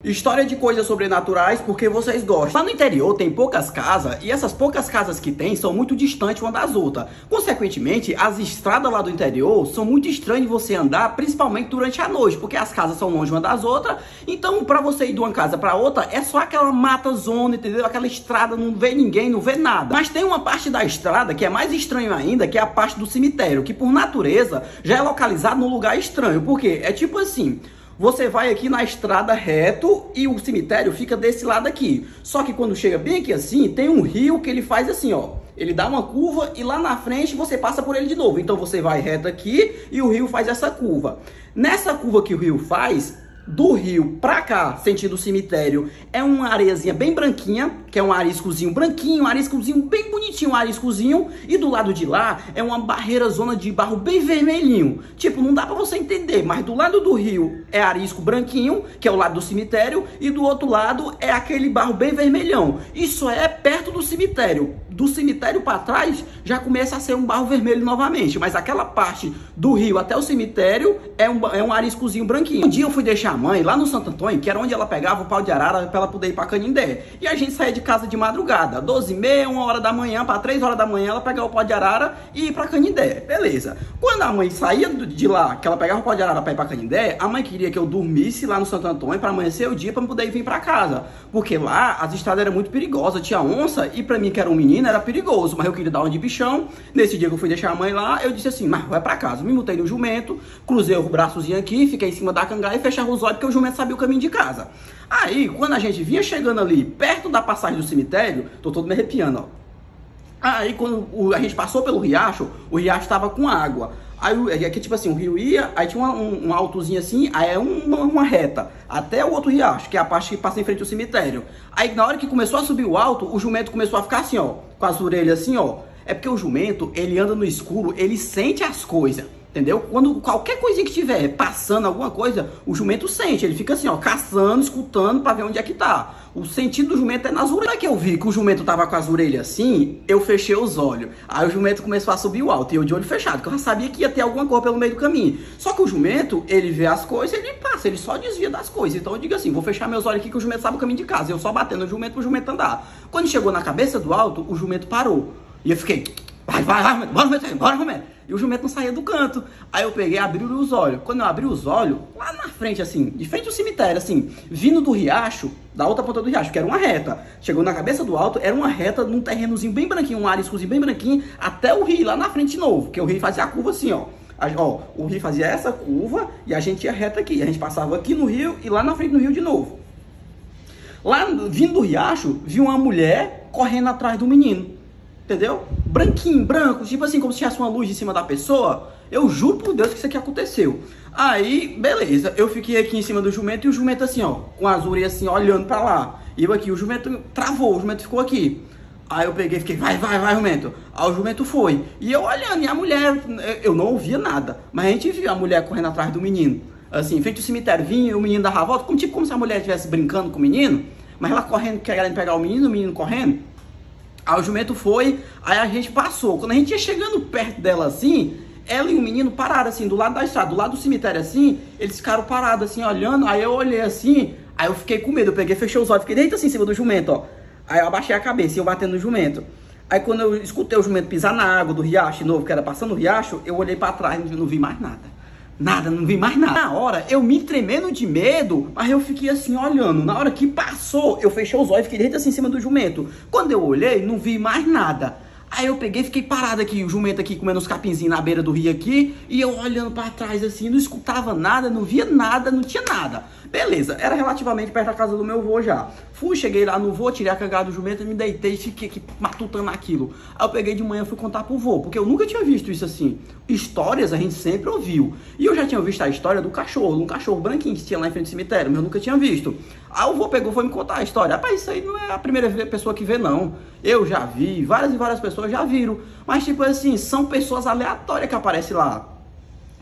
História de coisas sobrenaturais porque vocês gostam. Lá no interior tem poucas casas e essas poucas casas que tem são muito distantes uma das outras. Consequentemente, as estradas lá do interior são muito estranhas de você andar, principalmente durante a noite, porque as casas são longe uma das outras. Então, para você ir de uma casa para outra, é só aquela mata zona, entendeu? Aquela estrada, não vê ninguém, não vê nada. Mas tem uma parte da estrada que é mais estranho ainda, que é a parte do cemitério, que por natureza já é localizado num lugar estranho. Por quê? É tipo assim: você vai aqui na estrada reto e o cemitério fica desse lado aqui. Só que quando chega bem aqui assim, tem um rio que ele faz assim, ó. Ele dá uma curva e lá na frente você passa por ele de novo. Então você vai reto aqui e o rio faz essa curva. Nessa curva que o rio faz, do rio pra cá, sentido cemitério, é uma areiazinha bem branquinha, que é um ariscozinho branquinho, um ariscozinho bem bonitinho, um ariscozinho. E do lado de lá é uma barreira zona de barro bem vermelhinho. Tipo, não dá pra você entender, mas do lado do rio é arisco branquinho, que é o lado do cemitério, e do outro lado é aquele barro bem vermelhão. Isso é perto do cemitério. Do cemitério para trás já começa a ser um barro vermelho novamente, mas aquela parte do rio até o cemitério é um ariscozinho branquinho. Um dia eu fui deixar a mãe lá no Santo Antônio, que era onde ela pegava o pau de arara para ela poder ir para Canindé. E a gente saía de casa de madrugada, 12h30, 1h da manhã, para 3h da manhã ela pegava o pau de arara e ir para Canindé. Beleza. Quando a mãe saía de lá, que ela pegava o pau de arara para ir para Canindé, a mãe queria que eu dormisse lá no Santo Antônio para amanhecer o dia para poder vir para casa, porque lá as estradas eram muito perigosas, tinha onça e para mim que era um menino era perigoso, mas eu queria dar uma de bichão. Nesse dia que eu fui deixar a mãe lá, eu disse assim: mas vai pra casa. Me montei no jumento, cruzei o braçozinho aqui, fiquei em cima da cangaia e fechava os olhos, porque o jumento sabia o caminho de casa. Aí, quando a gente vinha chegando ali, perto da passagem do cemitério, tô todo me arrepiando, ó. Aí, quando a gente passou pelo riacho, o riacho tava com água. Aí, aqui, tipo assim, o rio ia, aí tinha um altozinho assim, aí é uma reta, até o outro riacho, que é a parte que passa em frente ao cemitério. Aí, na hora que começou a subir o alto, o jumento começou a ficar assim, ó, com as orelhas assim, ó. É porque o jumento, ele anda no escuro, ele sente as coisas, entendeu? Quando qualquer coisinha que tiver passando alguma coisa, o jumento sente, ele fica assim, ó, caçando, escutando pra ver onde é que tá. O sentido do jumento é nas orelhas. Aí que eu vi que o jumento tava com as orelhas assim, eu fechei os olhos. Aí o jumento começou a subir o alto e eu de olho fechado, porque eu já sabia que ia ter alguma coisa pelo meio do caminho. Só que o jumento, ele vê as coisas, ele passa, ele só desvia das coisas. Então eu digo assim: vou fechar meus olhos aqui que o jumento sabe o caminho de casa. Eu só batendo no jumento pro jumento andar. Quando chegou na cabeça do alto, o jumento parou. E eu fiquei: vai, bora, jumento. E o jumento não saía do canto. Aí eu peguei e abri os olhos. Quando eu abri os olhos, lá na frente, assim, de frente ao cemitério, assim, vindo do riacho, da outra ponta do riacho, que era uma reta. Chegou na cabeça do alto, era uma reta num terrenozinho bem branquinho, um ariscozinho bem branquinho, até o rio lá na frente de novo. Que o rio fazia a curva assim, ó. Ó, o rio fazia essa curva e a gente ia reta aqui. A gente passava aqui no rio e lá na frente do rio de novo. Lá, vindo do riacho, vi uma mulher correndo atrás do menino. Entendeu? Branquinho, branco, tipo assim, como se tivesse uma luz em cima da pessoa. Eu juro por Deus que isso aqui aconteceu. Aí, beleza, eu fiquei aqui em cima do jumento e o jumento assim, ó, com as orelhas assim, olhando pra lá. E eu aqui, o jumento travou, o jumento ficou aqui. Aí eu peguei e fiquei: vai, jumento. Aí o jumento foi. E eu olhando, e a mulher, eu não ouvia nada, mas a gente viu a mulher correndo atrás do menino. Assim, em frente ao cemitério, vinha o menino dava a volta, como se a mulher estivesse brincando com o menino, mas ela correndo, querendo pegar o menino correndo. Aí o jumento foi, aí a gente passou. Quando a gente ia chegando perto dela assim, ela e o menino pararam assim, do lado da estrada, do lado do cemitério assim, eles ficaram parados assim, olhando. Aí eu olhei assim, aí eu fiquei com medo, eu peguei, fechei os olhos, fiquei deitado assim em cima do jumento, ó. Aí eu abaixei a cabeça e eu batendo no jumento. Aí quando eu escutei o jumento pisar na água do riacho de novo, que era passando o riacho, eu olhei pra trás e não vi mais nada. Nada, não vi mais nada. Na hora, eu me tremendo de medo, mas eu fiquei assim, olhando. Na hora que passou, eu fechei os olhos, fiquei deitado assim em cima do jumento. Quando eu olhei, não vi mais nada. Aí eu peguei, fiquei parado aqui, o jumento aqui comendo uns capinzinhos na beira do rio aqui, e eu olhando pra trás assim, não escutava nada, não via nada, não tinha nada. Beleza, era relativamente perto da casa do meu avô já. Fui, cheguei lá no vô, tirei a cangada do jumento, me deitei e fiquei aqui matutando aquilo. Aí eu peguei de manhã e fui contar pro vô, porque eu nunca tinha visto isso assim. Histórias a gente sempre ouviu. E eu já tinha visto a história do cachorro, um cachorro branquinho que tinha lá em frente ao cemitério, mas eu nunca tinha visto. Aí o vô pegou, foi me contar a história. Rapaz, isso aí não é a primeira pessoa que vê, não. Eu já vi, várias e várias pessoas já viram. Mas tipo assim, são pessoas aleatórias que aparecem lá.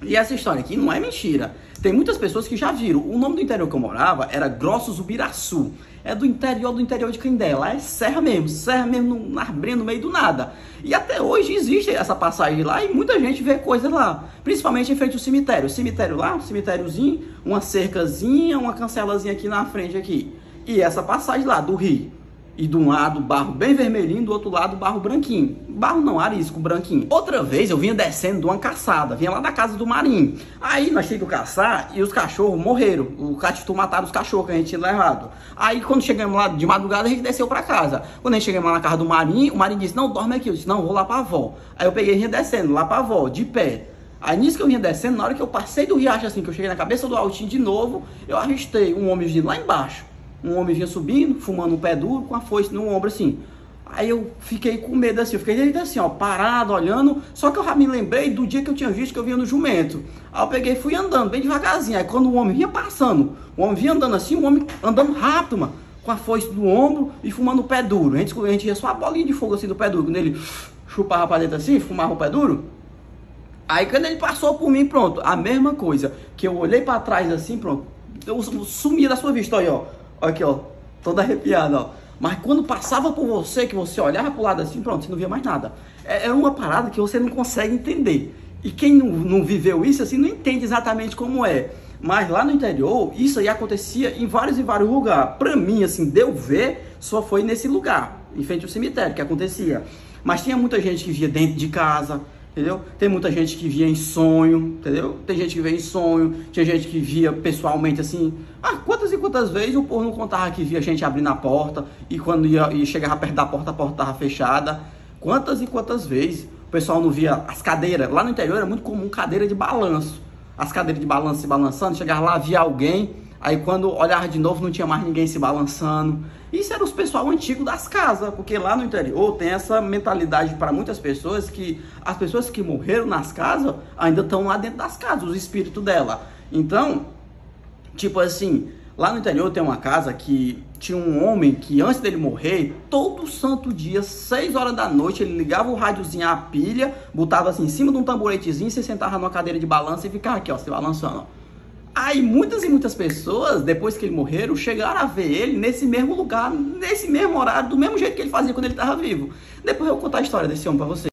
E essa história aqui não é mentira. tem muitas pessoas que já viram. O nome do interior que eu morava era Grossos Ubiraçu. É do interior de Canindé. Lá é serra mesmo na arbrinha, no meio do nada. E até hoje existe essa passagem lá e muita gente vê coisas lá. Principalmente em frente ao cemitério. O cemitério lá, um cemitériozinho, uma cercazinha, uma cancelazinha aqui na frente aqui. E essa passagem lá do rio. E de um lado barro bem vermelhinho, do outro lado barro branquinho. Barro não, arisco, branquinho. Outra vez eu vinha descendo de uma caçada, vinha lá da casa do Marinho. Aí nós tínhamos que caçar e os cachorros morreram. O catitu mataram os cachorros que a gente tinha levado. Aí quando chegamos lá de madrugada a gente desceu pra casa. Quando a gente chegamos lá na casa do Marinho, o Marinho disse, não, dorme aqui. Eu disse, não, vou lá pra avó. Aí eu peguei e vinha descendo lá pra avó, de pé. Aí nisso que eu vinha descendo, na hora que eu passei do riacho assim, que eu cheguei na cabeça do altinho de novo, eu avistei um homem vindo lá embaixo. Um homem vinha subindo, fumando um pé duro, com a foice no ombro assim. Aí eu fiquei com medo assim, eu fiquei dentro assim, ó, parado, olhando. Só que eu já me lembrei do dia que eu tinha visto que eu vinha no jumento. Aí eu peguei e fui andando bem devagarzinho. Aí quando o homem vinha passando, o homem vinha andando assim, o homem andando rápido, mano, com a foice no ombro e fumando o pé duro. A gente ia só a bolinha de fogo assim do pé duro. Quando ele chupava pra dentro assim, fumava o pé duro. Aí quando ele passou por mim, pronto, a mesma coisa. Que eu olhei pra trás assim, pronto, eu sumia da sua vista, olha, ó. Aqui, ó, todo arrepiado, ó. Mas quando passava por você, que você olhava pro lado assim, pronto, você não via mais nada. É uma parada que você não consegue entender. E quem não viveu isso, assim, não entende exatamente como é. Mas lá no interior, isso aí acontecia em vários e vários lugares. Pra mim, assim, deu ver, só foi nesse lugar, em frente ao cemitério, que acontecia. Mas tinha muita gente que via dentro de casa, entendeu? Tem muita gente que via em sonho, entendeu? Tem gente que via em sonho, tinha gente que via pessoalmente assim. Ah, quantas e quantas vezes o povo não contava que via gente abrindo a porta e quando chegava perto da porta, a porta estava fechada. Quantas e quantas vezes o pessoal não via as cadeiras. Lá no interior era muito comum cadeira de balanço. As cadeiras de balanço se balançando, chegava lá, via alguém, aí quando olhava de novo não tinha mais ninguém se balançando. Isso era os pessoal antigo das casas, porque lá no interior tem essa mentalidade para muitas pessoas que as pessoas que morreram nas casas ainda estão lá dentro das casas, os espíritos dela. Então, tipo assim, lá no interior tem uma casa que tinha um homem que antes dele morrer, todo santo dia, 6 horas da noite, ele ligava o rádiozinho à pilha, botava assim em cima de um tamboretezinho, se sentava numa cadeira de balanço e ficava aqui, ó, se balançando, ó. Aí muitas e muitas pessoas, depois que ele morreram, chegaram a ver ele nesse mesmo lugar, nesse mesmo horário, do mesmo jeito que ele fazia quando ele estava vivo. Depois eu vou contar a história desse homem para você.